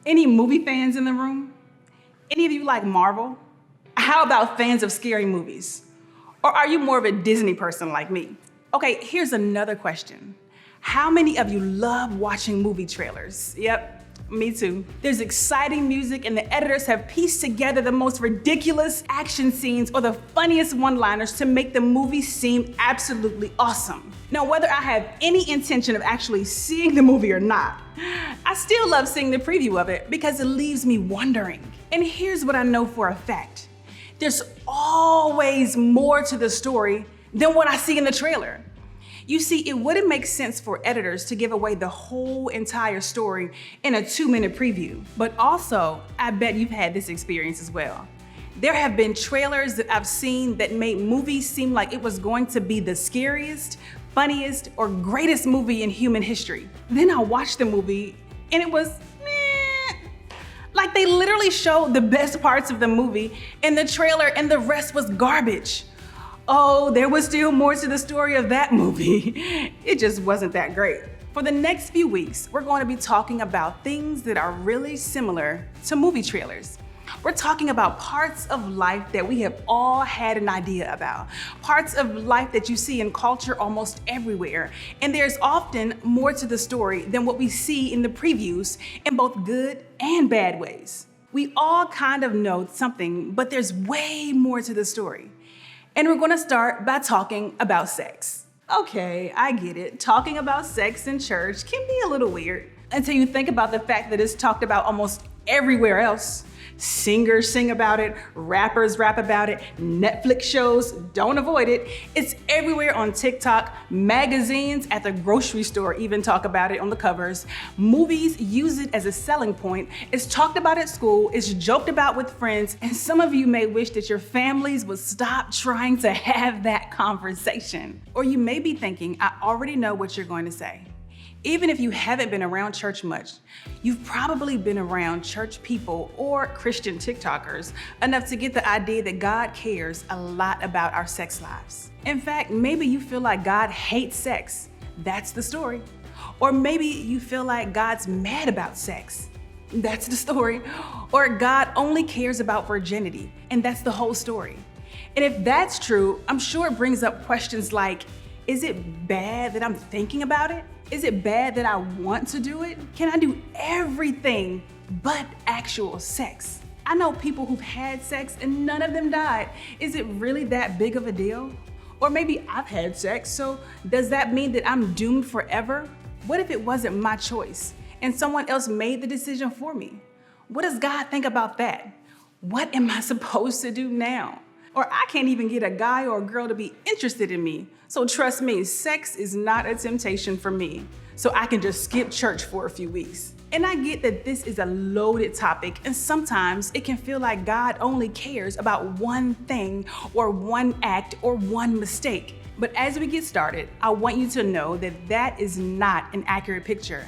Any movie fans in the room? Any of you like Marvel? How about fans of scary movies? Or are you more of a Disney person like me? Okay, here's another question. How many of you love watching movie trailers? Yep, me too. There's exciting music and the editors have pieced together the most ridiculous action scenes or the funniest one-liners to make the movie seem absolutely awesome. Now, whether I have any intention of actually seeing the movie or not, I still love seeing the preview of it because it leaves me wondering. And here's what I know for a fact. There's always more to the story than what I see in the trailer. You see, it wouldn't make sense for editors to give away the whole entire story in a 2-minute preview. But also, I bet you've had this experience as well. There have been trailers that I've seen that made movies seem like it was going to be the scariest, funniest, or greatest movie in human history. Then I watched the movie and it was meh. Like they literally showed the best parts of the movie in the trailer and the rest was garbage. Oh, there was still more to the story of that movie. It just wasn't that great. For the next few weeks, we're going to be talking about things that are really similar to movie trailers. We're talking about parts of life that we have all had an idea about, parts of life that you see in culture almost everywhere. And there's often more to the story than what we see in the previews in both good and bad ways. We all kind of know something, but there's way more to the story. And we're gonna start by talking about sex. Okay, I get it. Talking about sex in church can be a little weird until you think about the fact that it's talked about almost everywhere else. Singers sing about it, rappers rap about it, Netflix shows don't avoid it. It's everywhere on TikTok, magazines at the grocery store even talk about it on the covers. Movies use it as a selling point. It's talked about at school, it's joked about with friends, and some of you may wish that your families would stop trying to have that conversation. Or you may be thinking, I already know what you're going to say. Even if you haven't been around church much, you've probably been around church people or Christian TikTokers enough to get the idea that God cares a lot about our sex lives. In fact, maybe you feel like God hates sex. That's the story. Or maybe you feel like God's mad about sex. That's the story. Or God only cares about virginity, and that's the whole story. And if that's true, I'm sure it brings up questions like, is it bad that I'm thinking about it? Is it bad that I want to do it? Can I do everything but actual sex? I know people who've had sex and none of them died. Is it really that big of a deal? Or maybe I've had sex, so does that mean that I'm doomed forever? What if it wasn't my choice and someone else made the decision for me? What does God think about that? What am I supposed to do now? Or I can't even get a guy or a girl to be interested in me. So trust me, sex is not a temptation for me. So I can just skip church for a few weeks. And I get that this is a loaded topic and sometimes it can feel like God only cares about one thing or one act or one mistake. But as we get started, I want you to know that that is not an accurate picture.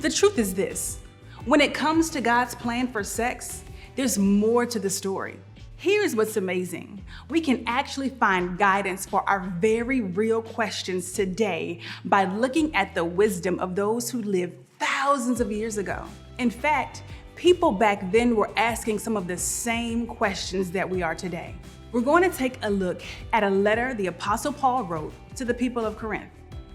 The truth is this, when it comes to God's plan for sex, there's more to the story. Here's what's amazing. We can actually find guidance for our very real questions today by looking at the wisdom of those who lived thousands of years ago. In fact, people back then were asking some of the same questions that we are today. We're going to take a look at a letter the Apostle Paul wrote to the people of Corinth.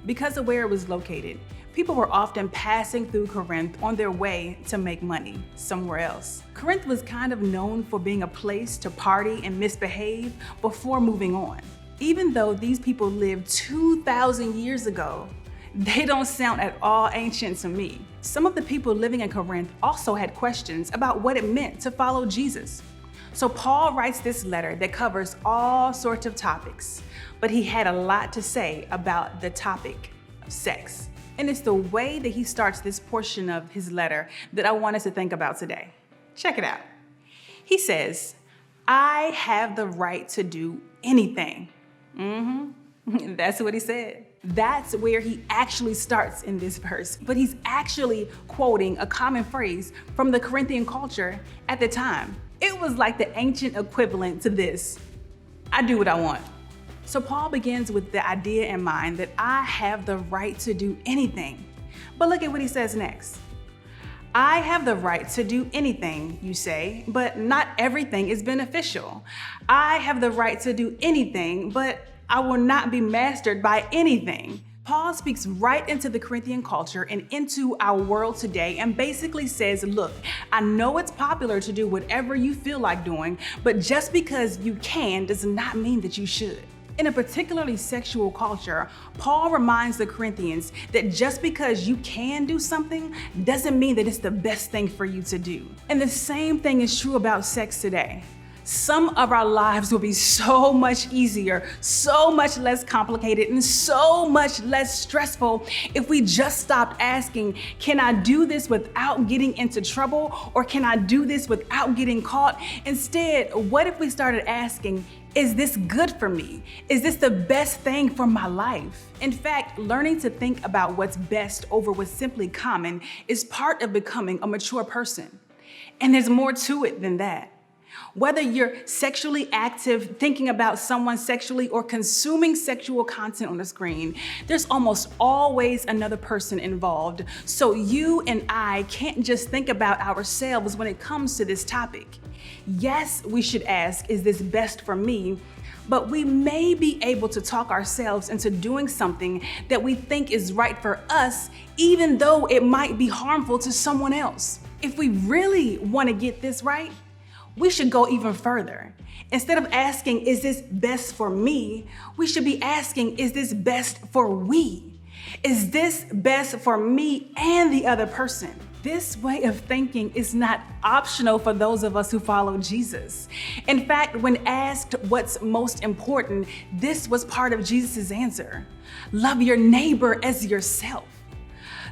Because of where it was located, people were often passing through Corinth on their way to make money somewhere else. Corinth was kind of known for being a place to party and misbehave before moving on. Even though these people lived 2,000 years ago, they don't sound at all ancient to me. Some of the people living in Corinth also had questions about what it meant to follow Jesus. So Paul writes this letter that covers all sorts of topics, but he had a lot to say about the topic of sex. And it's the way that he starts this portion of his letter that I want us to think about today. Check it out. He says, I have the right to do anything. That's what he said. That's where he actually starts in this verse, but he's actually quoting a common phrase from the Corinthian culture at the time. It was like the ancient equivalent to this, I do what I want. So Paul begins with the idea in mind that I have the right to do anything. But look at what he says next. I have the right to do anything, you say, but not everything is beneficial. I have the right to do anything, but I will not be mastered by anything. Paul speaks right into the Corinthian culture and into our world today and basically says, look, I know it's popular to do whatever you feel like doing, but just because you can does not mean that you should. In a particularly sexual culture, Paul reminds the Corinthians that just because you can do something doesn't mean that it's the best thing for you to do. And the same thing is true about sex today. Some of our lives will be so much easier, so much less complicated, and so much less stressful if we just stopped asking, can I do this without getting into trouble? Or can I do this without getting caught? Instead, what if we started asking, is this good for me? Is this the best thing for my life? In fact, learning to think about what's best over what's simply common is part of becoming a mature person. And there's more to it than that. Whether you're sexually active, thinking about someone sexually, or consuming sexual content on the screen, there's almost always another person involved. So you and I can't just think about ourselves when it comes to this topic. Yes, we should ask, is this best for me? But we may be able to talk ourselves into doing something that we think is right for us, even though it might be harmful to someone else. If we really want to get this right, we should go even further. Instead of asking, is this best for me? We should be asking, is this best for we? Is this best for me and the other person? This way of thinking is not optional for those of us who follow Jesus. In fact, when asked what's most important, this was part of Jesus' answer. Love your neighbor as yourself.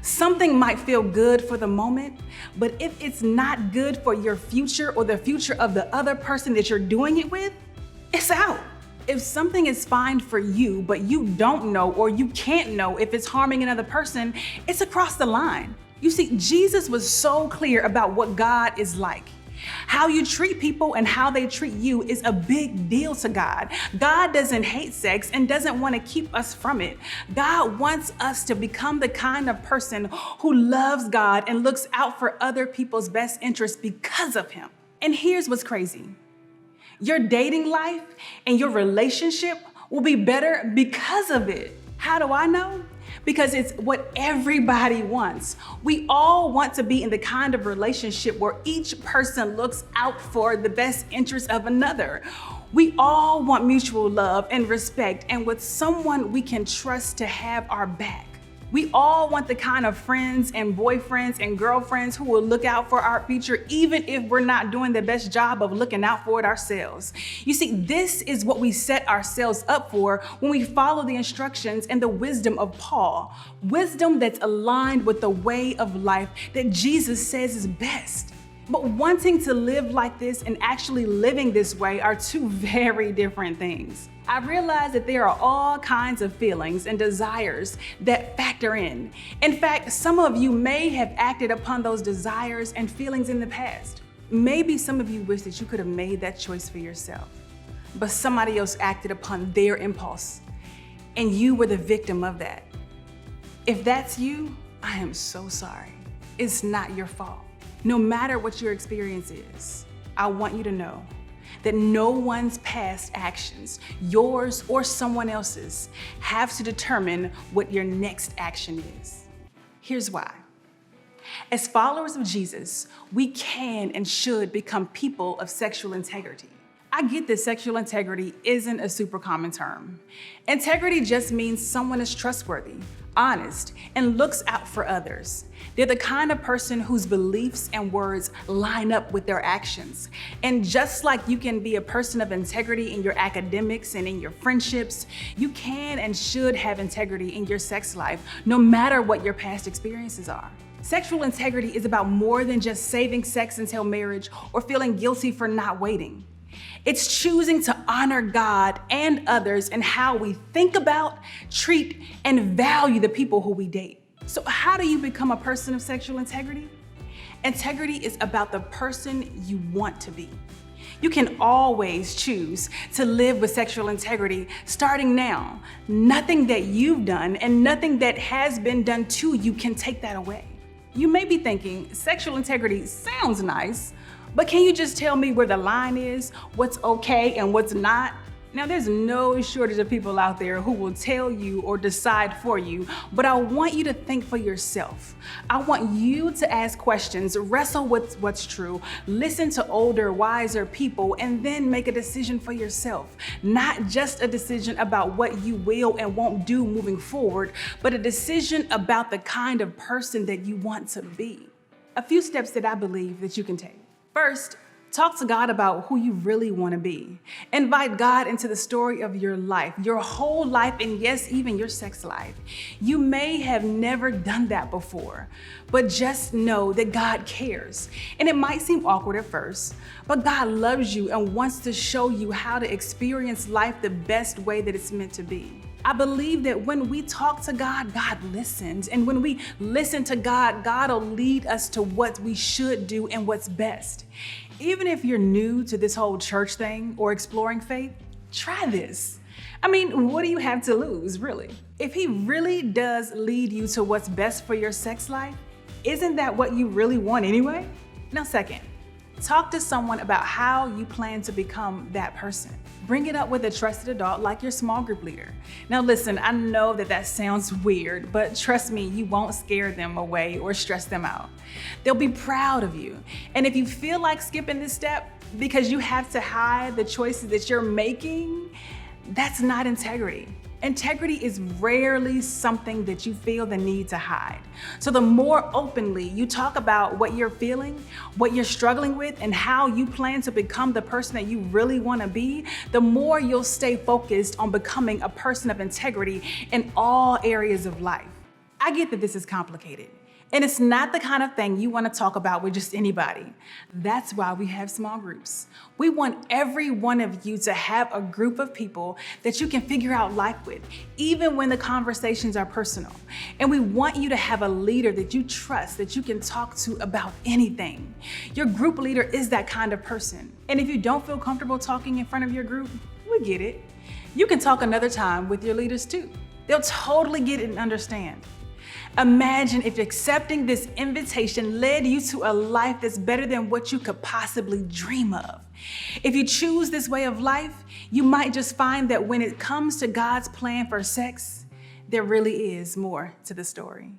Something might feel good for the moment, but if it's not good for your future or the future of the other person that you're doing it with, it's out. If something is fine for you, but you don't know or you can't know if it's harming another person, it's across the line. You see, Jesus was so clear about what God is like. How you treat people and how they treat you is a big deal to God. God doesn't hate sex and doesn't want to keep us from it. God wants us to become the kind of person who loves God and looks out for other people's best interests because of Him. And here's what's crazy. Your dating life and your relationship will be better because of it. How do I know? Because it's what everybody wants. We all want to be in the kind of relationship where each person looks out for the best interest of another. We all want mutual love and respect and with someone we can trust to have our back. We all want the kind of friends and boyfriends and girlfriends who will look out for our future, even if we're not doing the best job of looking out for it ourselves. You see, this is what we set ourselves up for when we follow the instructions and the wisdom of Paul. Wisdom that's aligned with the way of life that Jesus says is best. But wanting to live like this and actually living this way are two very different things. I realize that there are all kinds of feelings and desires that factor in. In fact, some of you may have acted upon those desires and feelings in the past. Maybe some of you wish that you could have made that choice for yourself, but somebody else acted upon their impulse, and you were the victim of that. If that's you, I am so sorry. It's not your fault. No matter what your experience is, I want you to know that no one's past actions, yours or someone else's, have to determine what your next action is. Here's why. As followers of Jesus, we can and should become people of sexual integrity. I get that sexual integrity isn't a super common term. Integrity just means someone is trustworthy, honest, and looks out for others. They're the kind of person whose beliefs and words line up with their actions. And just like you can be a person of integrity in your academics and in your friendships, you can and should have integrity in your sex life, no matter what your past experiences are. Sexual integrity is about more than just saving sex until marriage or feeling guilty for not waiting. It's choosing to honor God and others in how we think about, treat, and value the people who we date. So how do you become a person of sexual integrity? Integrity is about the person you want to be. You can always choose to live with sexual integrity starting now. Nothing that you've done and nothing that has been done to you can take that away. You may be thinking, sexual integrity sounds nice, but can you just tell me where the line is, what's okay and what's not? Now, there's no shortage of people out there who will tell you or decide for you, but I want you to think for yourself. I want you to ask questions, wrestle with what's true, listen to older, wiser people, and then make a decision for yourself. Not just a decision about what you will and won't do moving forward, but a decision about the kind of person that you want to be. A few steps that I believe that you can take. First, talk to God about who you really want to be. Invite God into the story of your life, your whole life, and yes, even your sex life. You may have never done that before, but just know that God cares. And it might seem awkward at first, but God loves you and wants to show you how to experience life the best way that it's meant to be. I believe that when we talk to God, God listens. And when we listen to God, God will lead us to what we should do and what's best. Even if you're new to this whole church thing or exploring faith, try this. I mean, what do you have to lose, really? If He really does lead you to what's best for your sex life, isn't that what you really want anyway? Now, second, talk to someone about how you plan to become that person. Bring it up with a trusted adult like your small group leader. Now listen, I know that sounds weird, but trust me, you won't scare them away or stress them out. They'll be proud of you. And if you feel like skipping this step because you have to hide the choices that you're making, that's not integrity. Integrity is rarely something that you feel the need to hide. So the more openly you talk about what you're feeling, what you're struggling with, and how you plan to become the person that you really want to be, the more you'll stay focused on becoming a person of integrity in all areas of life. I get that this is complicated. And it's not the kind of thing you want to talk about with just anybody. That's why we have small groups. We want every one of you to have a group of people that you can figure out life with, even when the conversations are personal. And we want you to have a leader that you trust, that you can talk to about anything. Your group leader is that kind of person. And if you don't feel comfortable talking in front of your group, we get it. You can talk another time with your leaders too. They'll totally get it and understand. Imagine if accepting this invitation led you to a life that's better than what you could possibly dream of. If you choose this way of life, you might just find that when it comes to God's plan for sex, there really is more to the story.